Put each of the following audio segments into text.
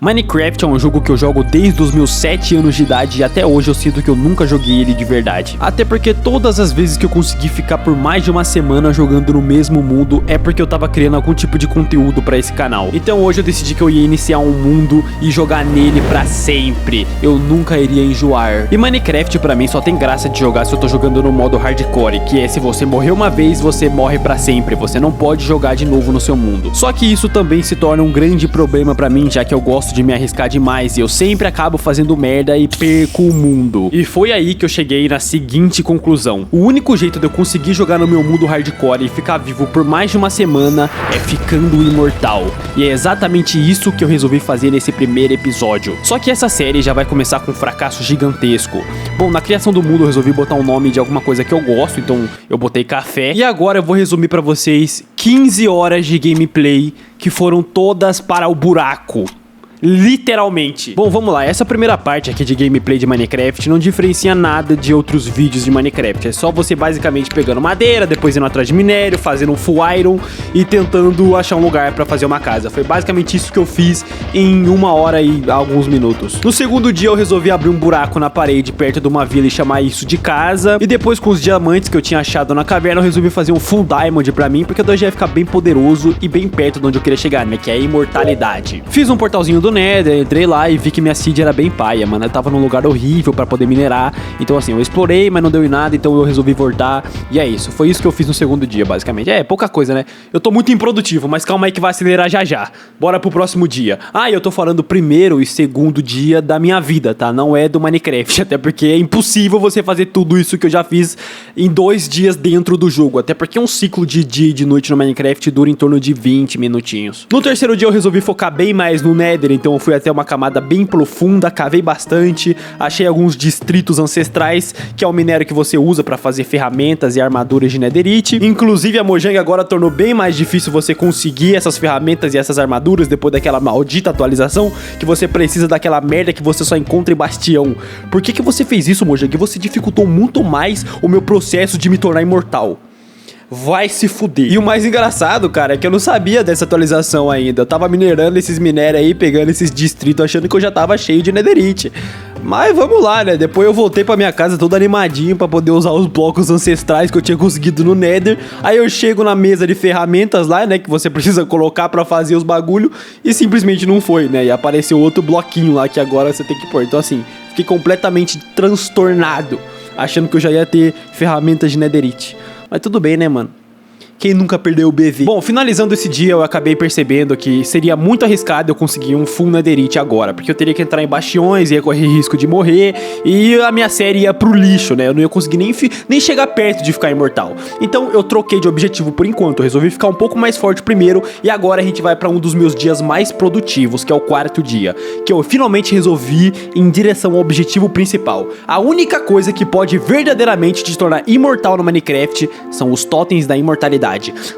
Minecraft é um jogo que eu jogo desde os meus 7 anos de idade e até hoje eu sinto que eu nunca joguei ele de verdade. Até porque todas as vezes que eu consegui ficar por mais de uma semana jogando no mesmo mundo é porque eu tava criando algum tipo de conteúdo pra esse canal. Então hoje eu decidi que eu ia iniciar um mundo e jogar nele pra sempre. Eu nunca iria enjoar. E Minecraft pra mim só tem graça de jogar se eu tô jogando no modo hardcore, que é se você morrer uma vez, você morre pra sempre. Você não pode jogar de novo no seu mundo. Só que isso também se torna um grande problema pra mim, já que eu gosto de me arriscar demais e eu sempre acabo fazendo merda e perco o mundo. E foi aí que eu cheguei na seguinte conclusão: o único jeito de eu conseguir jogar no meu mundo hardcore e ficar vivo por mais de uma semana é ficando imortal. E é exatamente isso que eu resolvi fazer nesse primeiro episódio. Só que essa série já vai começar com um fracasso gigantesco. Bom, na criação do mundo eu resolvi botar um nome de alguma coisa que eu gosto, então eu botei café. E agora eu vou resumir pra vocês 15 horas de gameplay que foram todas para o buraco. Literalmente. Bom, vamos lá, essa primeira parte aqui de gameplay de Minecraft não diferencia nada de outros vídeos de Minecraft. É só você basicamente pegando madeira, depois indo atrás de minério, fazendo um full iron e tentando achar um lugar pra fazer uma casa. Foi basicamente isso que eu fiz em 1 hora e alguns minutos. No segundo dia eu resolvi abrir um buraco na parede perto de uma vila e chamar isso de casa. E depois, com os diamantes que eu tinha achado na caverna, eu resolvi fazer um full diamond pra mim, porque eu já ia ficar bem poderoso e bem perto de onde eu queria chegar, né, que é a imortalidade. Fiz um portalzinho do Nether, entrei lá e vi que minha seed era bem paia, mano. Eu tava num lugar horrível pra poder minerar. Então assim, eu explorei, mas não deu em nada, então eu resolvi voltar. E é isso, foi isso que eu fiz no segundo dia, basicamente. É, pouca coisa, né? Eu tô muito improdutivo, mas calma aí que vai acelerar já já. Bora pro próximo dia. Ah, e eu tô falando primeiro e segundo dia da minha vida, tá? Não é do Minecraft, até porque é impossível você fazer tudo isso que eu já fiz em 2 dias dentro do jogo. Até porque um ciclo de dia e de noite no Minecraft dura em torno de 20 minutinhos. No terceiro dia eu resolvi focar bem mais no Nether, então eu fui até uma camada bem profunda, cavei bastante, achei alguns distritos ancestrais, que é o minério que você usa pra fazer ferramentas e armaduras de netherite. Inclusive a Mojang agora tornou bem mais difícil você conseguir essas ferramentas e essas armaduras depois daquela maldita atualização, que você precisa daquela merda que você só encontra em Bastião. Por que você fez isso, Mojang? Você dificultou muito mais o meu processo de me tornar imortal. Vai se fuder. E o mais engraçado, cara, é que eu não sabia dessa atualização ainda. Eu tava minerando esses minérios aí, pegando esses distritos, achando que eu já tava cheio de netherite. Mas vamos lá, né? Depois eu voltei pra minha casa todo animadinho pra poder usar os blocos ancestrais que eu tinha conseguido no Nether. Aí eu chego na mesa de ferramentas lá, né? Que você precisa colocar pra fazer os bagulho. E simplesmente não foi, né? E apareceu outro bloquinho lá que agora você tem que pôr. Então assim, fiquei completamente transtornado, achando que eu já ia ter ferramentas de netherite. Mas tudo bem, né, mano? Quem nunca perdeu o BV? Bom, finalizando esse dia, eu acabei percebendo que seria muito arriscado eu conseguir um full netherite agora, porque eu teria que entrar em bastiões, ia correr risco de morrer, e a minha série ia pro lixo, né? Eu não ia conseguir nem chegar perto de ficar imortal. Então eu troquei de objetivo por enquanto, eu resolvi ficar um pouco mais forte primeiro, e agora a gente vai pra um dos meus dias mais produtivos, que é o 4º dia, que eu finalmente resolvi ir em direção ao objetivo principal. A única coisa que pode verdadeiramente te tornar imortal no Minecraft são os totens da imortalidade.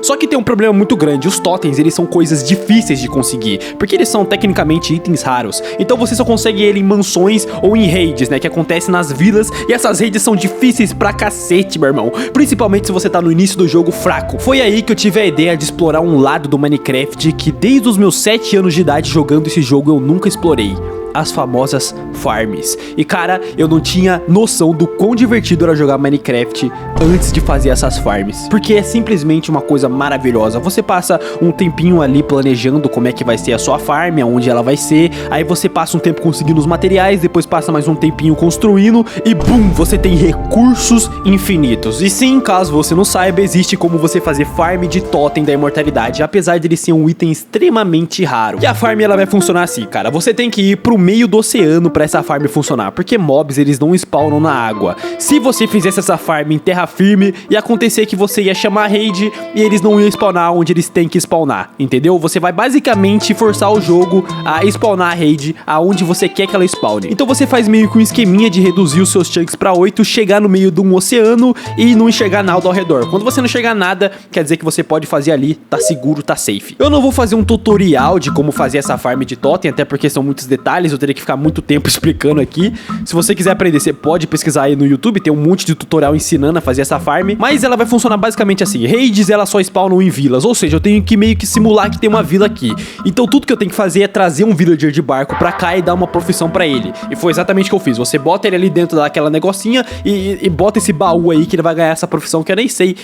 Só que tem um problema muito grande: os totens, eles são coisas difíceis de conseguir, porque eles são tecnicamente itens raros. Então você só consegue ele em mansões ou em raids, né, que acontecem nas vilas, e essas raids são difíceis pra cacete, meu irmão, principalmente se você tá no início do jogo fraco. Foi aí que eu tive a ideia de explorar um lado do Minecraft que desde os meus 7 anos de idade jogando esse jogo eu nunca explorei: as famosas farms. E cara, eu não tinha noção do quão divertido era jogar Minecraft antes de fazer essas farms, porque é simplesmente uma coisa maravilhosa. Você passa um tempinho ali planejando como é que vai ser a sua farm, aonde ela vai ser, aí você passa um tempo conseguindo os materiais, depois passa mais um tempinho construindo e bum, você tem recursos infinitos. E sim, caso você não saiba, existe como você fazer farm de totem da imortalidade, apesar de ele ser um item extremamente raro. E a farm, ela vai funcionar assim, cara: você tem que ir pro meio do oceano pra essa farm funcionar, porque mobs, eles não spawnam na água. Se você fizesse essa farm em terra firme, ia acontecer que você ia chamar a raid e eles não iam spawnar onde eles têm que spawnar, entendeu? Você vai basicamente forçar o jogo a spawnar a raid aonde você quer que ela spawne. Então você faz meio que um esqueminha de reduzir os seus chunks pra 8, chegar no meio de um oceano e não enxergar nada ao redor. Quando você não enxergar nada, quer dizer que você pode fazer ali, tá seguro, tá safe. Eu não vou fazer um tutorial de como fazer essa farm de totem, até porque são muitos detalhes, detalhes, eu teria que ficar muito tempo explicando aqui. Se você quiser aprender, você pode pesquisar aí no YouTube, tem um monte de tutorial ensinando a fazer essa farm, mas ela vai funcionar basicamente assim. Raids, ela só spawnam em vilas, ou seja, eu tenho que meio que simular que tem uma vila aqui. Então tudo que eu tenho que fazer é trazer um villager de barco pra cá e dar uma profissão pra ele. E foi exatamente o que eu fiz. Você bota ele ali dentro daquela negocinha e bota esse baú aí que ele vai ganhar essa profissão, que eu nem sei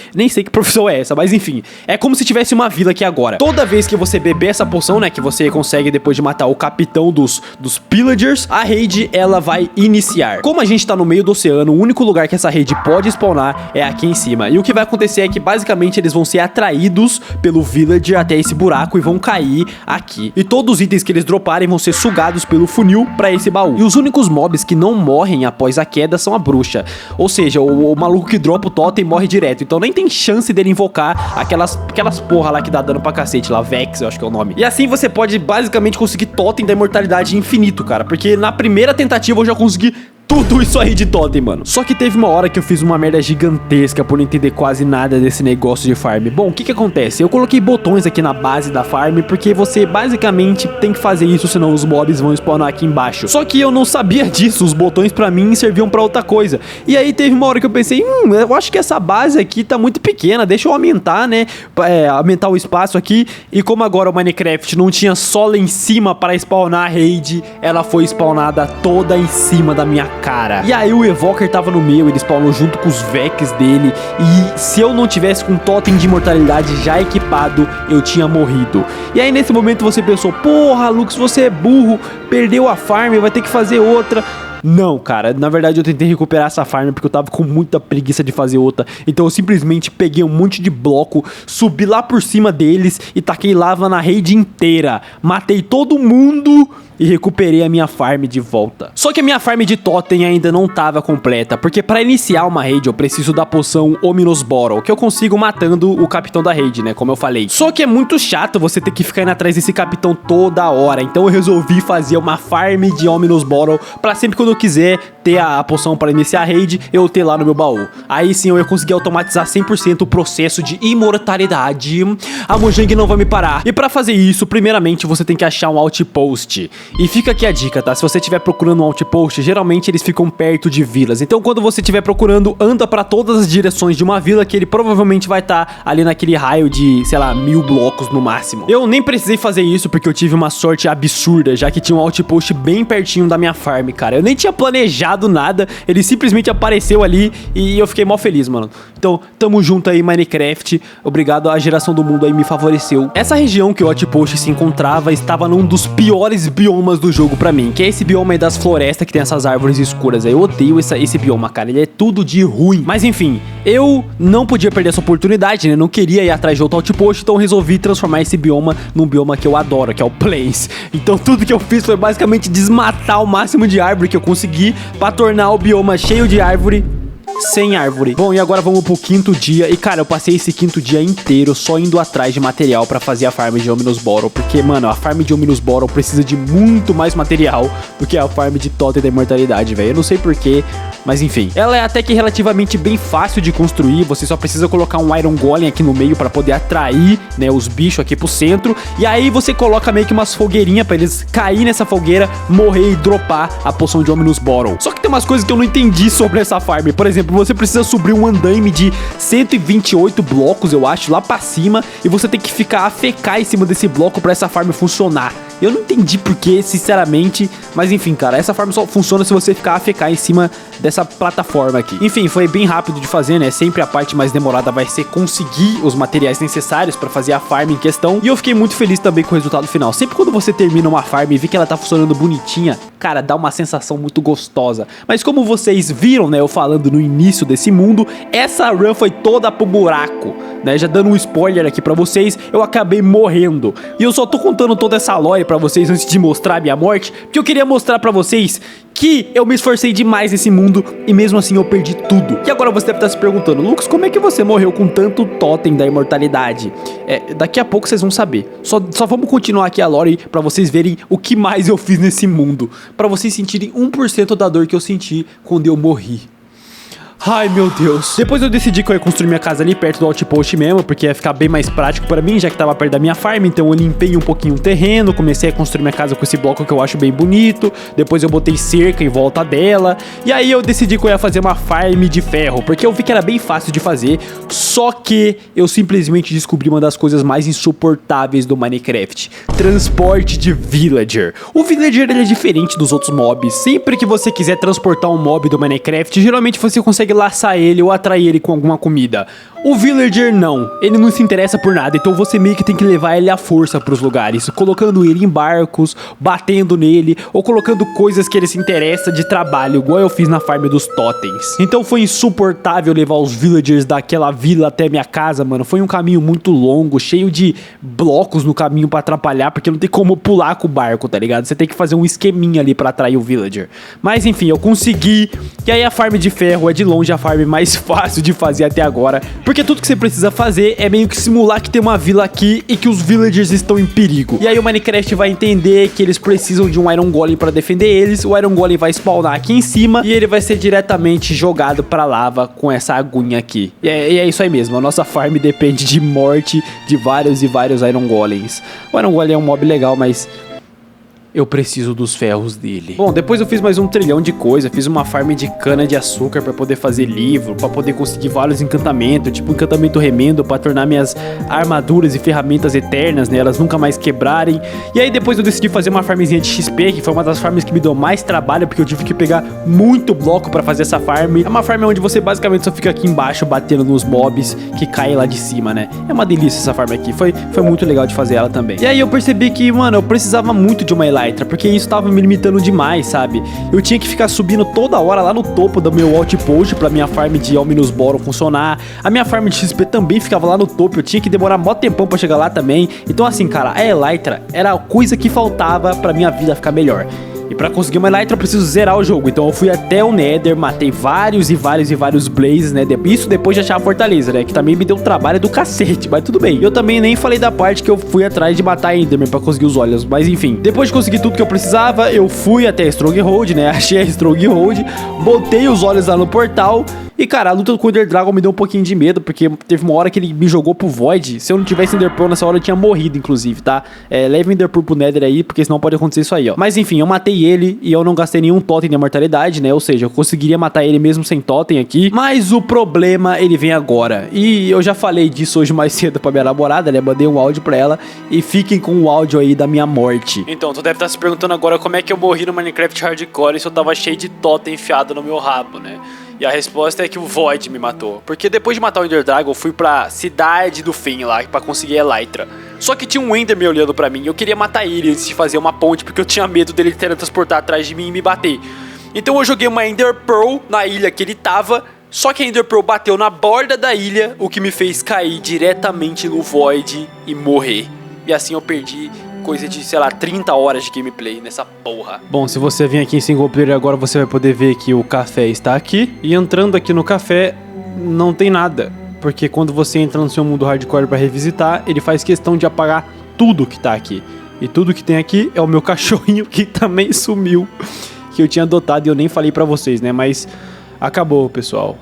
que profissão é essa, mas enfim. É como se tivesse uma vila aqui agora. Toda vez que você beber essa poção, né, que você consegue depois de matar o capitão dos pillagers, a raid, ela vai iniciar. Como a gente tá no meio do oceano, o único lugar que essa raid pode spawnar é aqui em cima. E o que vai acontecer é que basicamente eles vão ser atraídos pelo villager até esse buraco e vão cair aqui. E todos os itens que eles droparem vão ser sugados pelo funil pra esse baú. E os únicos mobs que não morrem após a queda são a bruxa. Ou seja, o maluco que dropa o totem morre direto. Então nem tem chance dele invocar aquelas porra lá que dá dano pra cacete lá, Vex, eu acho que é o nome. E assim você pode basicamente conseguir totem da imortalidade infinito, cara. Porque na primeira tentativa eu já consegui tudo isso aí de totem, mano. Só que teve uma hora que eu fiz uma merda gigantesca por não entender quase nada desse negócio de farm. Bom, o que que acontece? Eu coloquei botões aqui na base da farm, porque você basicamente tem que fazer isso, senão os mobs vão spawnar aqui embaixo. Só que eu não sabia disso, os botões pra mim serviam pra outra coisa. E aí teve uma hora que eu pensei, eu acho que essa base aqui tá muito pequena, deixa eu aumentar, né? Aumentar o espaço aqui. E como agora o Minecraft não tinha solo em cima para spawnar a raid, ela foi spawnada toda em cima da minha cara. E aí o Evoker tava no meio, ele spawnou junto com os Vex dele. E se eu não tivesse com um totem de imortalidade já equipado, eu tinha morrido. E aí nesse momento você pensou, porra, Lux, você é burro, perdeu a farm, vai ter que fazer outra. Não, cara, na verdade eu tentei recuperar essa farm porque eu tava com muita preguiça de fazer outra. Então eu simplesmente peguei um monte de bloco, subi lá por cima deles e taquei lava na raid inteira. Matei todo mundo e recuperei a minha farm de volta. Só que a minha farm de totem ainda não tava completa, porque pra iniciar uma raid eu preciso da poção Ominous Bottle, que eu consigo matando o capitão da raid, né, como eu falei. Só que é muito chato você ter que ficar indo atrás desse capitão toda hora, então eu resolvi fazer uma farm de Ominous Bottle pra sempre quando eu quiser ter a poção para iniciar a raid, eu ter lá no meu baú. Aí sim eu ia conseguir automatizar 100% o processo de imortalidade. A Mojang não vai me parar. E pra fazer isso, primeiramente você tem que achar um outpost. E fica aqui a dica, tá? Se você estiver procurando um outpost, geralmente eles ficam perto de vilas. Então quando você estiver procurando, anda pra todas as direções de uma vila, que ele provavelmente vai estar ali naquele raio de, sei lá, 1000 blocos no máximo. Eu nem precisei fazer isso porque eu tive uma sorte absurda, já que tinha um outpost bem pertinho da minha farm, cara. Eu nem tinha planejado nada, ele simplesmente apareceu ali e eu fiquei mó feliz, mano. Então, tamo junto aí, Minecraft. Obrigado, a geração do mundo aí me favoreceu. Essa região que o outpost se encontrava estava num dos piores biomas do jogo pra mim, que é esse bioma aí das florestas que tem essas árvores escuras. Eu odeio esse bioma, cara, ele é tudo de ruim. Mas enfim, eu não podia perder essa oportunidade, né? Não queria ir atrás de outro outpost, então eu resolvi transformar esse bioma num bioma que eu adoro, que é o Plains. Então tudo que eu fiz foi basicamente desmatar o máximo de árvore que eu consegui pra tornar o bioma cheio de árvore sem árvore. Bom, e agora vamos pro quinto dia. E cara, eu passei esse quinto dia inteiro só indo atrás de material pra fazer a farm de Ominous Bottle, porque, mano, a farm de Ominous Bottle precisa de muito mais material do que a farm de Totem da Imortalidade, velho. Eu não sei porquê, mas enfim. Ela é até que relativamente bem fácil de construir. Você só precisa colocar um Iron Golem aqui no meio pra poder atrair, né, os bichos aqui pro centro. E aí você coloca meio que umas fogueirinhas pra eles cair nessa fogueira, morrer e dropar a poção de Ominous Bottle. Só que tem umas coisas que eu não entendi sobre essa farm. Por exemplo, você precisa subir um andaime de 128 blocos, eu acho, lá pra cima, e você tem que ficar AFK em cima desse bloco pra essa farm funcionar. Eu não entendi porquê, sinceramente, mas enfim, cara, essa farm só funciona se você ficar AFK em cima dessa plataforma aqui. Enfim, foi bem rápido de fazer, né? Sempre a parte mais demorada vai ser conseguir os materiais necessários pra fazer a farm em questão. E eu fiquei muito feliz também com o resultado final. Sempre quando você termina uma farm e vê que ela tá funcionando bonitinha, cara, dá uma sensação muito gostosa. Mas como vocês viram, né, eu falando no início desse mundo, essa run foi toda pro buraco, né? Já dando um spoiler aqui pra vocês, eu acabei morrendo. E eu só tô contando toda essa lore pra vocês antes de mostrar a minha morte, porque eu queria mostrar pra vocês que eu me esforcei demais nesse mundo e mesmo assim eu perdi tudo. E agora você deve estar se perguntando, Lucas, como é que você morreu com tanto totem da imortalidade? Daqui a pouco vocês vão saber. Só vamos continuar aqui a lore pra vocês verem o que mais eu fiz nesse mundo, pra vocês sentirem 1% da dor que eu senti quando eu morri. Ai, meu Deus. Depois eu decidi que eu ia construir minha casa ali perto do outpost mesmo, porque ia ficar bem mais prático pra mim, já que tava perto da minha farm. Então eu limpei um pouquinho o terreno, comecei a construir minha casa com esse bloco que eu acho bem bonito. Depois eu botei cerca em volta dela. E aí eu decidi que eu ia fazer uma farm de ferro, porque eu vi que era bem fácil de fazer. Só que eu simplesmente descobri uma das coisas mais insuportáveis do Minecraft: transporte de villager. O villager ele é diferente dos outros mobs. Sempre que você quiser transportar um mob do Minecraft, geralmente você consegue laçar ele ou atrair ele com alguma comida. O villager não, ele não se interessa por nada, então você meio que tem que levar ele à força pros lugares, colocando ele em barcos, batendo nele, ou colocando coisas que ele se interessa de trabalho, igual eu fiz na farm dos totens. Então foi insuportável levar os villagers daquela vila até minha casa, mano. Foi um caminho muito longo, cheio de blocos no caminho pra atrapalhar, porque não tem como pular com o barco, tá ligado? Você tem que fazer um esqueminha ali pra atrair o villager. Mas enfim, eu consegui, e aí a farm de ferro é de longe a farm mais fácil de fazer até agora, porque tudo que você precisa fazer é meio que simular que tem uma vila aqui e que os villagers estão em perigo. E aí o Minecraft vai entender que eles precisam de um Iron Golem pra defender eles, o Iron Golem vai spawnar aqui em cima e ele vai ser diretamente jogado pra lava com essa aguinha aqui. E é isso aí mesmo, a nossa farm depende de morte de vários e vários Iron Golems. O Iron Golem é um mob legal, mas eu preciso dos ferros dele. Bom, depois eu fiz mais um trilhão de coisa. Fiz uma farm de cana de açúcar pra poder fazer livro, pra poder conseguir vários encantamentos, tipo encantamento remendo, pra tornar minhas armaduras e ferramentas eternas, né, elas nunca mais quebrarem. E aí depois eu decidi fazer uma farmzinha de XP, que foi uma das farms que me deu mais trabalho, porque eu tive que pegar muito bloco pra fazer essa farm. É uma farm onde você basicamente só fica aqui embaixo batendo nos mobs que caem lá de cima, né. É uma delícia essa farm aqui, foi muito legal de fazer ela também. E aí eu percebi que, mano, eu precisava muito de uma Elytra, porque isso tava me limitando demais, sabe? Eu tinha que ficar subindo toda hora lá no topo do meu outpost pra minha farm de Alminus Boron funcionar. A minha farm de XP também ficava lá no topo, eu tinha que demorar mó tempão pra chegar lá também. Então assim, cara, a Elytra era a coisa que faltava pra minha vida ficar melhor. E pra conseguir uma Elytra eu preciso zerar o jogo. Então eu fui até o Nether, matei vários Blazes, né? Isso depois de achar a fortaleza, né? Que também me deu um trabalho do cacete, mas tudo bem. Eu também nem falei da parte que eu fui atrás de matar Enderman pra conseguir os olhos. Mas enfim, depois de conseguir tudo que eu precisava, eu fui até a Stronghold, né? Achei a Stronghold, botei os olhos lá no portal. E cara, a luta com o Ender Dragon me deu um pouquinho de medo, porque teve uma hora que ele me jogou pro Void. Se eu não tivesse Ender Pearl nessa hora eu tinha morrido, inclusive, tá? Leve Ender Pearl pro Nether aí, porque senão pode acontecer isso aí, ó. Mas enfim, eu matei ele e eu não gastei nenhum totem de mortalidade, né? Ou seja, eu conseguiria matar ele mesmo sem totem aqui. Mas o problema, ele vem agora. E eu já falei disso hoje mais cedo pra minha namorada, né? Mandei um áudio pra ela e fiquem com o áudio aí da minha morte. Então, tu deve estar se perguntando agora como é que eu morri no Minecraft Hardcore se eu tava cheio de totem enfiado no meu rabo, né? E a resposta é que o Void me matou. Porque depois de matar o Ender Dragon, eu fui pra cidade do fim lá, pra conseguir a Elytra. Só que tinha um Enderman olhando pra mim e eu queria matar ele antes de fazer uma ponte, porque eu tinha medo dele teletransportar atrás de mim e me bater. Então eu joguei uma Ender Pearl na ilha que ele tava, só que a Ender Pearl bateu na borda da ilha, o que me fez cair diretamente no Void e morrer. E assim eu perdi coisa de, sei lá, 30 horas de gameplay nessa porra. Bom, se você vir aqui em single player agora, você vai poder ver que o café está aqui. E entrando aqui no café, não tem nada. Porque quando você entra no seu mundo hardcore pra revisitar, ele faz questão de apagar tudo que tá aqui. E tudo que tem aqui é o meu cachorrinho que também sumiu. Que eu tinha adotado e eu nem falei pra vocês, né? Mas acabou, pessoal.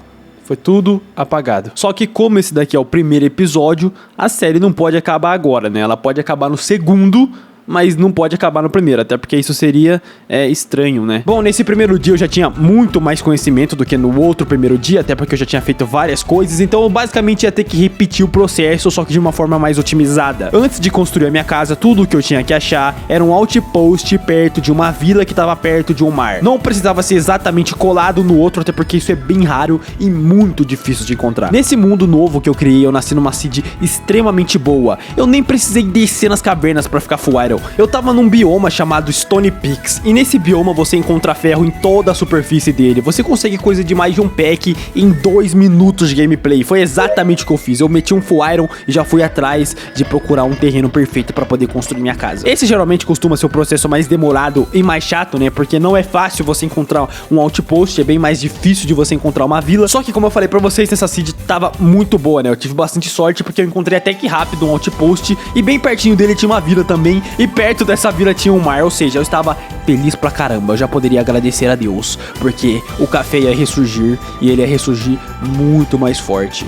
Foi tudo apagado. Só que como esse daqui é o primeiro episódio, a série não pode acabar agora, né? Ela pode acabar no segundo, mas não pode acabar no primeiro, até porque isso seria estranho, né? Bom, nesse primeiro dia eu já tinha muito mais conhecimento do que no outro primeiro dia, até porque eu já tinha feito várias coisas, então eu basicamente ia ter que repetir o processo, só que de uma forma mais otimizada. Antes de construir a minha casa, tudo o que eu tinha que achar era um outpost perto de uma vila que estava perto de um mar. Não precisava ser exatamente colado no outro, até porque isso é bem raro e muito difícil de encontrar. Nesse mundo novo que eu criei, eu nasci numa seed extremamente boa. Eu nem precisei descer nas cavernas pra ficar full iron. Eu tava num bioma chamado Stone Peaks, e nesse bioma você encontra ferro em toda a superfície dele. Você consegue coisa de mais de um pack em 2 minutos de gameplay. Foi exatamente o que eu fiz. Eu meti um full iron e já fui atrás de procurar um terreno perfeito pra poder construir minha casa. Esse geralmente costuma ser o processo mais demorado e mais chato, né? Porque não é fácil você encontrar um outpost, é bem mais difícil de você encontrar uma vila. Só que como eu falei pra vocês, essa seed tava muito boa, né? Eu tive bastante sorte porque eu encontrei até que rápido um outpost e bem pertinho dele tinha uma vila também. E E perto dessa vila tinha um mar, ou seja, eu estava feliz pra caramba. Eu já poderia agradecer a Deus, porque o café ia ressurgir e ele ia ressurgir muito mais forte.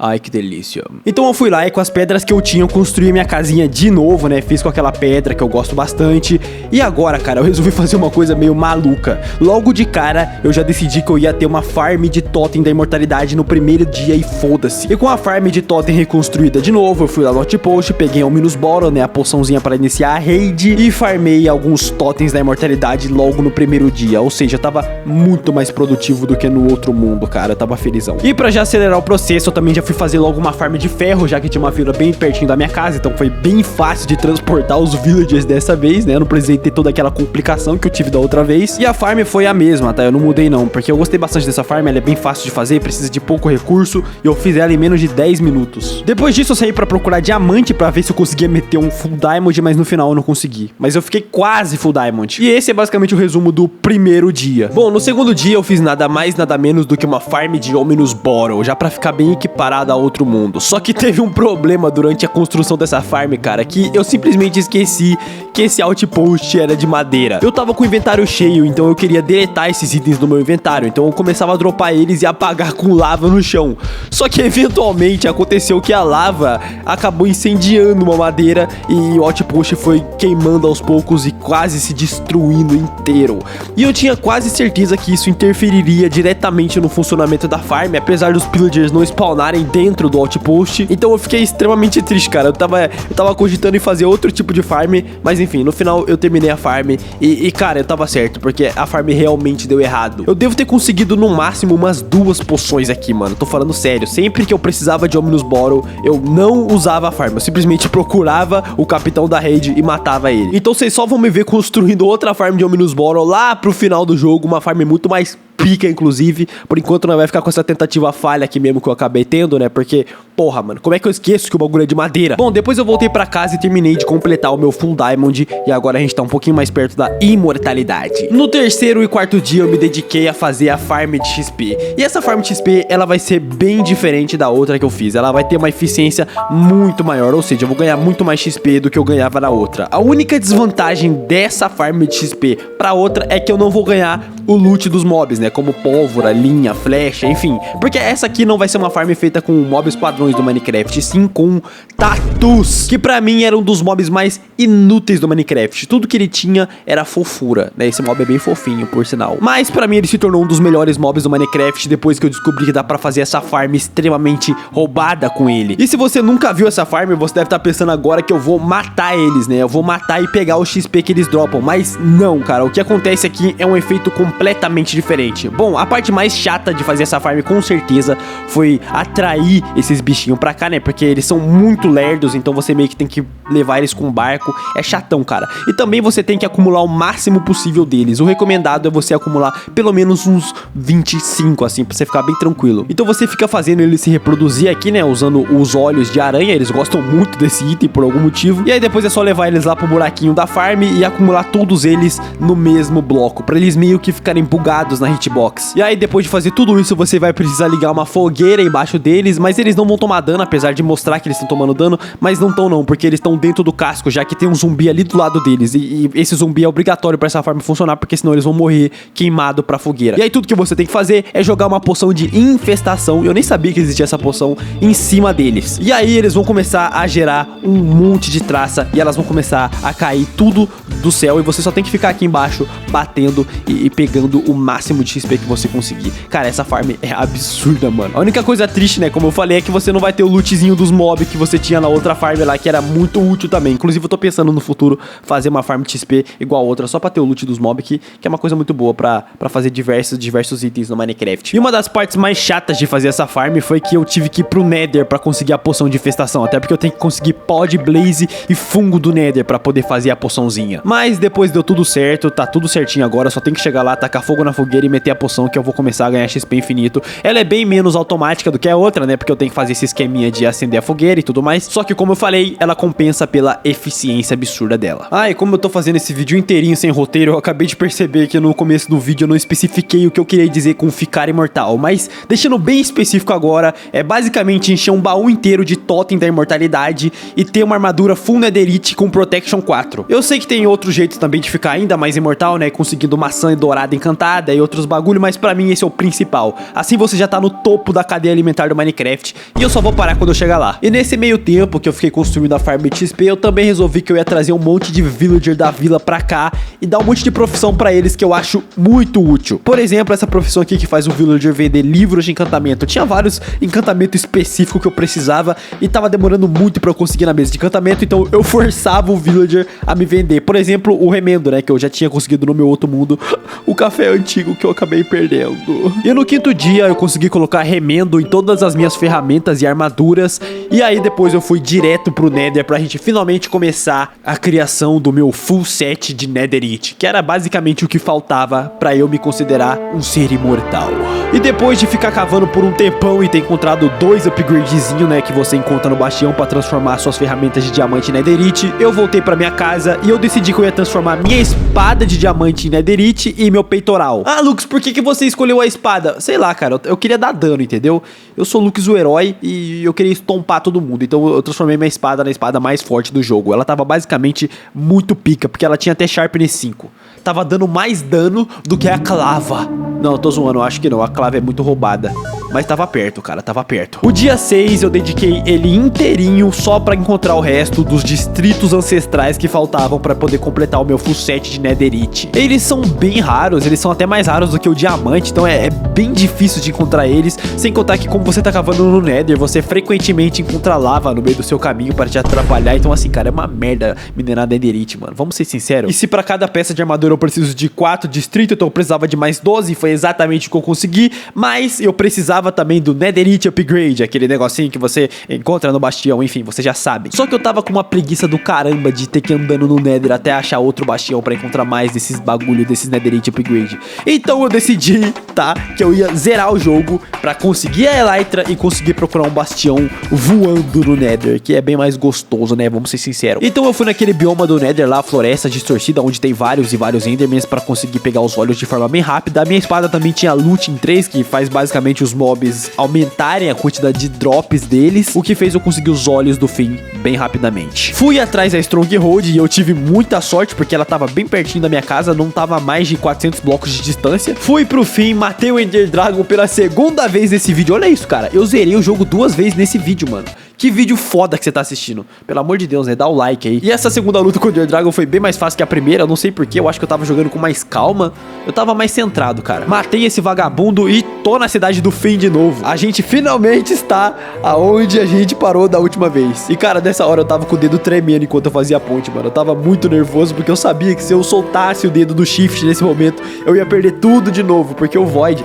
Ai, que delícia. Então eu fui lá e com as pedras que eu tinha, eu construí minha casinha de novo, né? Fiz com aquela pedra que eu gosto bastante. E agora, cara, eu resolvi fazer uma coisa meio maluca. Logo de cara, eu já decidi que eu ia ter uma farm de totem da imortalidade no primeiro dia e foda-se. E com a farm de totem reconstruída de novo, eu fui lá no outpost, peguei o Minus Bottle, né? A poçãozinha para iniciar a raid. E farmei alguns totens da imortalidade logo no primeiro dia. Ou seja, eu tava muito mais produtivo do que no outro mundo, cara. Eu tava felizão. E pra já acelerar o processo, eu também já fui fazer logo uma farm de ferro, já que tinha uma vila bem pertinho da minha casa, então foi bem fácil de transportar os villagers dessa vez, né? Eu não precisei ter toda aquela complicação que eu tive da outra vez. E a farm foi a mesma, tá? Eu não mudei não, porque eu gostei bastante dessa farm, ela é bem fácil de fazer, precisa de pouco recurso, e eu fiz ela em menos de 10 minutos. Depois disso eu saí pra procurar diamante, pra ver se eu conseguia meter um full diamond, mas no final eu não consegui. Mas eu fiquei quase full diamond. E esse é basicamente o resumo do primeiro dia. Bom, no segundo dia eu fiz nada mais, nada menos do que uma farm de Ominous Bottle, já pra ficar bem equiparada a outro mundo. Só que teve um problema durante a construção dessa farm, cara, que eu simplesmente esqueci que esse outpost era de madeira. Eu tava com o inventário cheio, então eu queria deletar esses itens do meu inventário, então eu começava a dropar eles e apagar com lava no chão. Só que eventualmente aconteceu que a lava acabou incendiando uma madeira e o outpost foi queimando aos poucos e quase se destruindo inteiro. E eu tinha quase certeza que isso interferiria diretamente no funcionamento da farm, apesar dos pillagers não spawnarem dentro do outpost. Então eu fiquei extremamente triste, cara. Eu tava cogitando em fazer outro tipo de farm, mas enfim, no final eu terminei a farm e cara, eu tava certo, porque a farm realmente deu errado. Eu devo ter conseguido no máximo umas 2 poções aqui, mano. Tô falando sério. Sempre que eu precisava de Ominous Bottle, eu não usava a farm. Eu simplesmente procurava o capitão da raid e matava ele. Então vocês só vão me ver construindo outra farm de Ominous Bottle lá pro final do jogo, uma farm muito mais pica, inclusive. Por enquanto não vai ficar com essa tentativa falha aqui mesmo que eu acabei tendo, né? Porque, porra, mano, como é que eu esqueço que o bagulho é de madeira? Bom, depois eu voltei pra casa e terminei de completar o meu Full Diamond. E agora a gente tá um pouquinho mais perto da imortalidade. No terceiro e quarto dia eu me dediquei a fazer a farm de XP. E essa farm de XP, ela vai ser bem diferente da outra que eu fiz. Ela vai ter uma eficiência muito maior, ou seja, eu vou ganhar muito mais XP do que eu ganhava na outra. A única desvantagem dessa farm de XP pra outra é que eu não vou ganhar o loot dos mobs, né? Como pólvora, linha, flecha, enfim. Porque essa aqui não vai ser uma farm feita com mobs padrões do Minecraft, sim com tatus, que pra mim era um dos mobs mais inúteis do Minecraft. Tudo que ele tinha era fofura, né? Esse mob é bem fofinho, por sinal. Mas pra mim ele se tornou um dos melhores mobs do Minecraft depois que eu descobri que dá pra fazer essa farm extremamente roubada com ele. E se você nunca viu essa farm, você deve estar pensando agora que eu vou matar eles, né? Eu vou matar e pegar o XP que eles dropam. Mas não, cara. O que acontece aqui é um efeito completamente diferente. Bom, a parte mais chata de fazer essa farm com certeza foi atrair esses bichinhos pra cá, né? Porque eles são muito lerdos, então você meio que tem que levar eles com um barco. É chatão, cara. E também você tem que acumular o máximo possível deles. O recomendado é você acumular pelo menos uns 25, assim, pra você ficar bem tranquilo. Então você fica fazendo ele se reproduzir aqui, né? Usando os olhos de aranha. Eles gostam muito desse item por algum motivo. E aí depois é só levar eles lá pro buraquinho da farm e acumular todos eles no mesmo bloco, pra eles meio que ficarem bugados na hitbox. E aí depois de fazer tudo isso, você vai precisar ligar uma fogueira embaixo deles, mas eles não vão tomar dano, apesar de mostrar que eles estão tomando dano, mas não estão não, porque eles estão dentro do casco, já que tem um zumbi ali do lado deles, e esse zumbi é obrigatório pra essa farm funcionar, porque senão eles vão morrer queimado pra fogueira. E aí tudo que você tem que fazer é jogar uma poção de infestação, eu nem sabia que existia essa poção, em cima deles. E aí eles vão começar a gerar um monte de traça, e elas vão começar a cair tudo do céu, e você só tem que ficar aqui embaixo, batendo e pegando o máximo de XP que você conseguir. Cara, essa farm é absurda, mano. A única coisa triste, né, como eu falei, é que você não vai ter o lootzinho dos mobs que você tinha na outra farm lá, que era muito útil também. Inclusive, eu tô pensando no futuro fazer uma farm de XP igual a outra, só pra ter o loot dos mobs, que é uma coisa muito boa pra fazer diversos itens no Minecraft. E uma das partes mais chatas de fazer essa farm foi que eu tive que ir pro Nether pra conseguir a poção de infestação, até porque eu tenho que conseguir pó de blaze e fungo do Nether pra poder fazer a poçãozinha. Mas depois deu tudo certo, tá tudo certinho agora, só tem que chegar lá, tacar fogo na fogueira e meter a poção que eu vou começar a ganhar XP infinito. Ela é bem menos automática do que a outra, né, porque eu tenho que fazer esse esqueminha de acender a fogueira e tudo mais. Só que como eu falei, ela compensa pela eficiência absurda dela. Ah, e como eu tô fazendo esse vídeo inteirinho sem roteiro, eu acabei de perceber que no começo do vídeo eu não especifiquei o que eu queria dizer com ficar imortal. Mas deixando bem específico agora, é basicamente encher um baú inteiro de totem da imortalidade e ter uma armadura full netherite com protection 4. Eu sei que tem outros jeitos também de ficar ainda mais imortal, né, conseguindo maçã dourada encantada e outros bagulho, mas pra mim esse é o principal. Assim você já tá no topo da cadeia alimentar do Minecraft e eu só vou parar quando eu chegar lá. E nesse meio tempo que eu fiquei construindo a farm de XP, eu também resolvi que eu ia trazer um monte de villager da vila pra cá e dar um monte de profissão pra eles que eu acho muito útil. Por exemplo, essa profissão aqui que faz o villager vender livros de encantamento. Tinha vários encantamentos específicos que eu precisava e tava demorando muito pra eu conseguir na mesa de encantamento, então eu forçava o villager a me vender. Por exemplo, o remendo, né, que eu já tinha conseguido no meu outro mundo, o café antigo que eu acabei perdendo. E no quinto dia eu consegui colocar remendo em todas as minhas ferramentas e armaduras, e aí depois eu fui direto pro Nether pra gente finalmente começar a criação do meu full set de Netherite, que era basicamente o que faltava pra eu me considerar um ser imortal. E depois de ficar cavando por um tempão e ter encontrado 2 upgradezinhos, né, que você encontra no bastião pra transformar suas ferramentas de diamante em Netherite, eu voltei pra minha casa e eu decidi que eu ia transformar minha espada de diamante em Netherite e meu peitoral. Ah, Lux, por que você escolheu a espada? Sei lá, cara, eu queria dar dano, entendeu? Eu sou o Lux, o herói, e eu queria estompar todo mundo, então eu transformei minha espada na espada mais forte do jogo. Ela tava basicamente muito pica, porque ela tinha até Sharpness 5. Tava dando mais dano do que a clava. Não, eu tô zoando, eu acho que não, a clava é muito roubada. Mas tava perto, cara, tava perto. O dia 6 eu dediquei ele inteirinho só pra encontrar o resto dos distritos ancestrais que faltavam pra poder completar o meu full set de Netherite. Eles são bem raros, eles são até mais raros do que o diamante, então é bem difícil de encontrar eles. Sem contar que como você tá cavando no Nether, você frequentemente encontra lava no meio do seu caminho para te atrapalhar. Então assim, cara, é uma merda minerar Netherite, mano. Vamos ser sinceros. E se pra cada peça de armadura eu preciso de 4 distritos, então eu precisava de mais 12, foi exatamente o que eu consegui. Mas eu precisava também do Netherite Upgrade, aquele negocinho que você encontra no bastião, enfim, vocês já sabem. Só que eu tava com uma preguiça do caramba de ter que ir andando no Nether até achar outro bastião pra encontrar mais desses bagulho, desses Netherite Upgrade. Então eu decidi, tá, que eu ia zerar o jogo pra conseguir a Elytra e conseguir procurar um bastião voando no Nether, que é bem mais gostoso, né, vamos ser sinceros. Então eu fui naquele bioma do Nether lá, floresta distorcida, onde tem vários e vários Endermans pra conseguir pegar os olhos de forma bem rápida. A minha espada também tinha Looting 3, que faz basicamente os mobs aumentarem a quantidade de drops deles, o que fez eu conseguir os olhos do fim bem rapidamente. Fui atrás da Stronghold e eu tive muita sorte, porque ela tava bem pertinho da minha casa, não tava a mais de 400 blocos de distância. Fui pro fim, matei o Ender Dragon pela segunda vez nesse vídeo. Olha isso, cara, eu zerei o jogo 2 vezes nesse vídeo, mano. Que vídeo foda que você tá assistindo. Pelo amor de Deus, né? Dá o like aí. E essa segunda luta com o Ender Dragon foi bem mais fácil que a primeira. Eu não sei porquê. Eu acho que eu tava jogando com mais calma. Eu tava mais centrado, cara. Matei esse vagabundo e tô na cidade do fim de novo. A gente finalmente está aonde a gente parou da última vez. E, cara, nessa hora eu tava com o dedo tremendo enquanto eu fazia a ponte, mano. Eu tava muito nervoso porque eu sabia que se eu soltasse o dedo do shift nesse momento, eu ia perder tudo de novo. Porque o Void,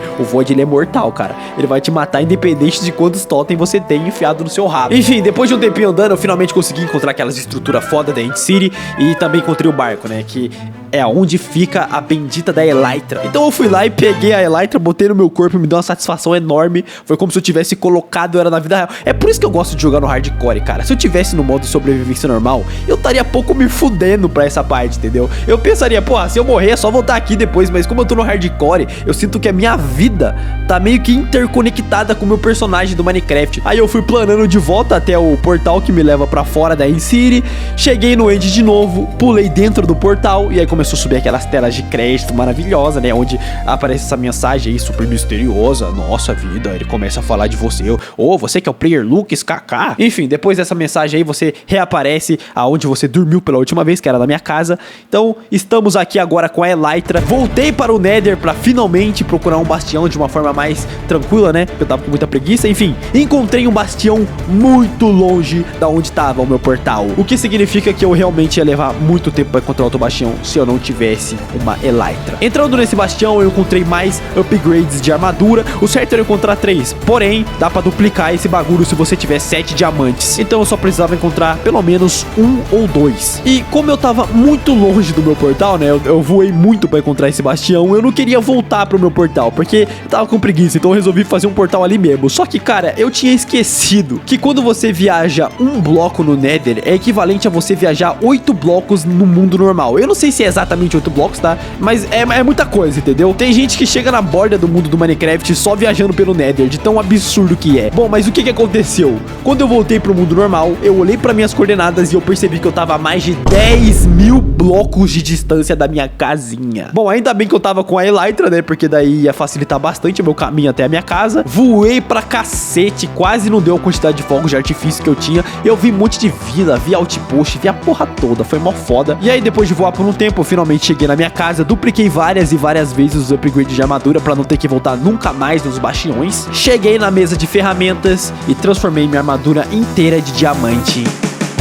ele é mortal, cara. Ele vai te matar independente de quantos totem você tem enfiado no seu rabo. Enfim, depois de um tempinho andando, eu finalmente consegui encontrar aquelas estruturas foda da End City e também encontrei o barco, né, que é onde fica a bendita da Elytra. Então eu fui lá e peguei a Elytra, botei no meu corpo, me deu uma satisfação enorme. Foi como se eu tivesse colocado ela na vida real. É por isso que eu gosto de jogar no hardcore, cara. Se eu tivesse no modo sobrevivência normal, eu estaria pouco me fudendo pra essa parte, entendeu? Eu pensaria, pô, se eu morrer é só voltar aqui depois, mas como eu tô no hardcore, eu sinto que a minha vida tá meio que interconectada com o meu personagem do Minecraft. Aí eu fui planando de volta até o portal que me leva pra fora da End City. Cheguei no End de novo, pulei dentro do portal e aí começou a subir aquelas telas de crédito maravilhosa, né? Onde aparece essa mensagem aí super misteriosa. Nossa vida, ele começa a falar de você. Você que é o player Lucas KK. Enfim, depois dessa mensagem aí você reaparece aonde você dormiu pela última vez, que era na minha casa. Então estamos aqui agora com a Elytra. Voltei para o Nether pra finalmente procurar um bastião de uma forma mais tranquila, né? Porque eu tava com muita preguiça. Enfim, encontrei um bastião muito longe da onde tava o meu portal. O que significa que eu realmente ia levar muito tempo pra encontrar outro bastião se eu não não tivesse uma Elytra. Entrando nesse bastião, eu encontrei mais upgrades de armadura. O certo era encontrar 3, porém, dá pra duplicar esse bagulho se você tiver 7 diamantes. Então eu só precisava encontrar pelo menos 1 ou 2. E como eu tava muito longe do meu portal, né, eu voei muito pra encontrar esse bastião, eu não queria voltar pro meu portal, porque eu tava com preguiça, então eu resolvi fazer um portal ali mesmo. Só que, cara, eu tinha esquecido que quando você viaja um bloco no Nether, é equivalente a você viajar 8 blocos no mundo normal. Eu não sei se é exatamente 8 blocos, tá? Mas é muita coisa, entendeu? Tem gente que chega na borda do mundo do Minecraft só viajando pelo Nether, de tão absurdo que é. Bom, mas o que aconteceu? Quando eu voltei pro mundo normal, eu olhei pra minhas coordenadas e eu percebi que eu tava a mais de 10.000 blocos de distância da minha casinha. Bom, ainda bem que eu tava com a Elytra, né? Porque daí ia facilitar bastante o meu caminho até a minha casa. Voei pra cacete, quase não deu a quantidade de fogos de artifício que eu tinha. Eu vi um monte de vila, vi outpost, vi a porra toda, foi mó foda. E aí depois de voar por um tempo, eu finalmente cheguei na minha casa, dupliquei várias e várias vezes os upgrades de armadura pra não ter que voltar nunca mais nos bastiões. Cheguei na mesa de ferramentas e transformei minha armadura inteira de diamante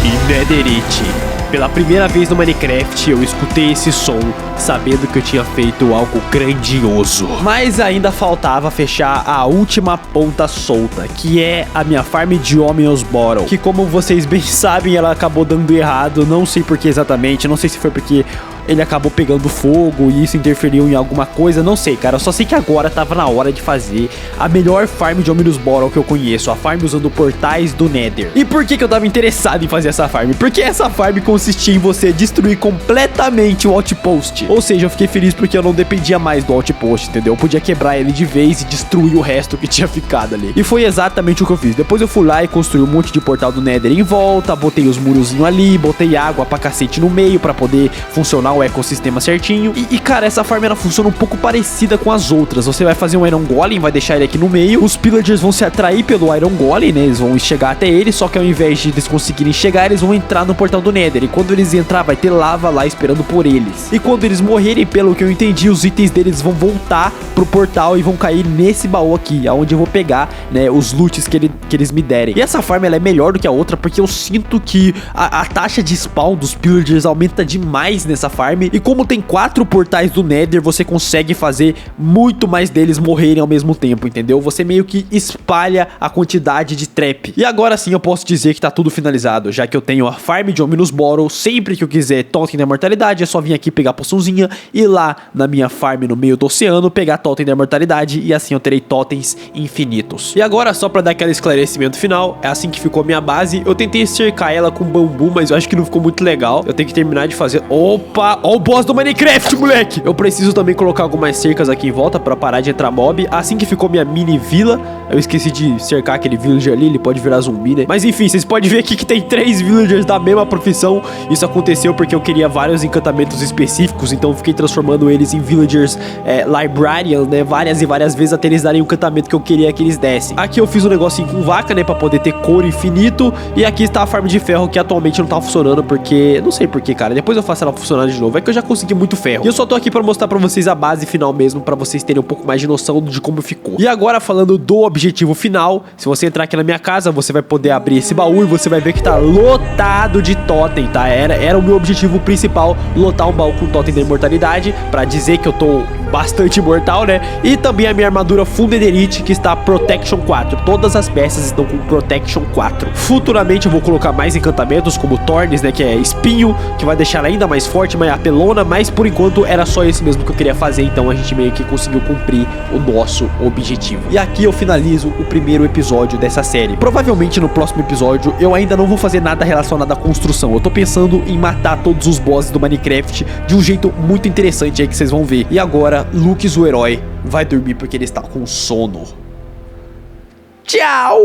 e netherite. Pela primeira vez no Minecraft, eu escutei esse som, sabendo que eu tinha feito algo grandioso. Mas ainda faltava fechar a última ponta solta, que é a minha farm de Ominous Bottle, que, como vocês bem sabem, ela acabou dando errado. Não sei por que exatamente, não sei se foi porque ele acabou pegando fogo e isso interferiu em alguma coisa, não sei, cara. Eu só sei que agora tava na hora de fazer a melhor farm de Ominous Bottle que eu conheço, a farm usando portais do Nether. E por que eu tava interessado em fazer essa farm? Porque essa farm consistia em você destruir completamente o outpost. Ou seja, eu fiquei feliz porque eu não dependia mais do outpost, entendeu? Eu podia quebrar ele de vez e destruir o resto que tinha ficado ali. E foi exatamente o que eu fiz. Depois eu fui lá e construí um monte de portal do Nether em volta, botei os murozinhos ali, botei água pra cacete no meio pra poder funcionar o ecossistema certinho. E cara, essa farm ela funciona um pouco parecida com as outras. Você vai fazer um Iron Golem, vai deixar ele aqui no meio. Os Pillagers vão se atrair pelo Iron Golem, né? Eles vão chegar até ele, só que ao invés de eles conseguirem chegar, eles vão entrar no portal do Nether. E quando eles entrar, vai ter lava lá esperando por eles. E quando eles morrerem, pelo que eu entendi, os itens deles vão voltar pro portal e vão cair nesse baú aqui, aonde eu vou pegar, né, os loots que eles me derem. E essa farm ela é melhor do que a outra, porque eu sinto que a taxa de spawn dos Pillagers aumenta demais nessa farm. E como tem 4 portais do Nether, você consegue fazer muito mais deles morrerem ao mesmo tempo, entendeu? Você meio que espalha a quantidade de trap. E agora sim eu posso dizer que tá tudo finalizado, já que eu tenho a farm de Ominous Bottle. Sempre que eu quiser Totem da Imortalidade, é só vir aqui pegar a poçãozinha e lá na minha farm no meio do oceano pegar Totem da Imortalidade, e assim eu terei totens infinitos. E agora, só pra dar aquele esclarecimento final, é assim que ficou a minha base. Eu tentei cercar ela com bambu, mas eu acho que não ficou muito legal. Eu tenho que terminar de fazer... Opa! Ó o boss do Minecraft, moleque! Eu preciso também colocar algumas cercas aqui em volta pra parar de entrar mob. Assim que ficou minha mini vila. Eu esqueci de cercar aquele villager ali, ele pode virar zumbi, né? Mas enfim, vocês podem ver aqui que tem 3 villagers da mesma profissão. Isso aconteceu porque eu queria vários encantamentos específicos, então eu fiquei transformando eles em villagers librarian, né? Várias e várias vezes até eles darem o encantamento que eu queria que eles dessem. Aqui eu fiz um negocinho com vaca, né? Pra poder ter couro infinito. E aqui está a farm de ferro que atualmente não tá funcionando porque... Não sei porquê, cara. Depois eu faço ela funcionar de novo. É que eu já consegui muito ferro. E eu só tô aqui pra mostrar pra vocês a base final mesmo, pra vocês terem um pouco mais de noção de como ficou. E agora falando do objetivo final, se você entrar aqui na minha casa, você vai poder abrir esse baú e você vai ver que tá lotado de totem, tá? Era o meu objetivo principal, lotar um baú com totem da imortalidade, pra dizer que eu tô bastante imortal, né? E também a minha armadura Full Netherite, que está Protection 4. Todas as peças estão com Protection 4. Futuramente eu vou colocar mais encantamentos, como Thorns, né? Que é espinho, que vai deixar ela ainda mais forte, mais apelona. Mas por enquanto era só esse mesmo que eu queria fazer. Então a gente meio que conseguiu cumprir o nosso objetivo. E aqui eu finalizo o primeiro episódio dessa série. Provavelmente no próximo episódio eu ainda não vou fazer nada relacionado à construção. Eu tô pensando em matar todos os bosses do Minecraft de um jeito muito interessante aí que vocês vão ver. E agora, Lucas, o herói, vai dormir porque ele está com sono. Tchau!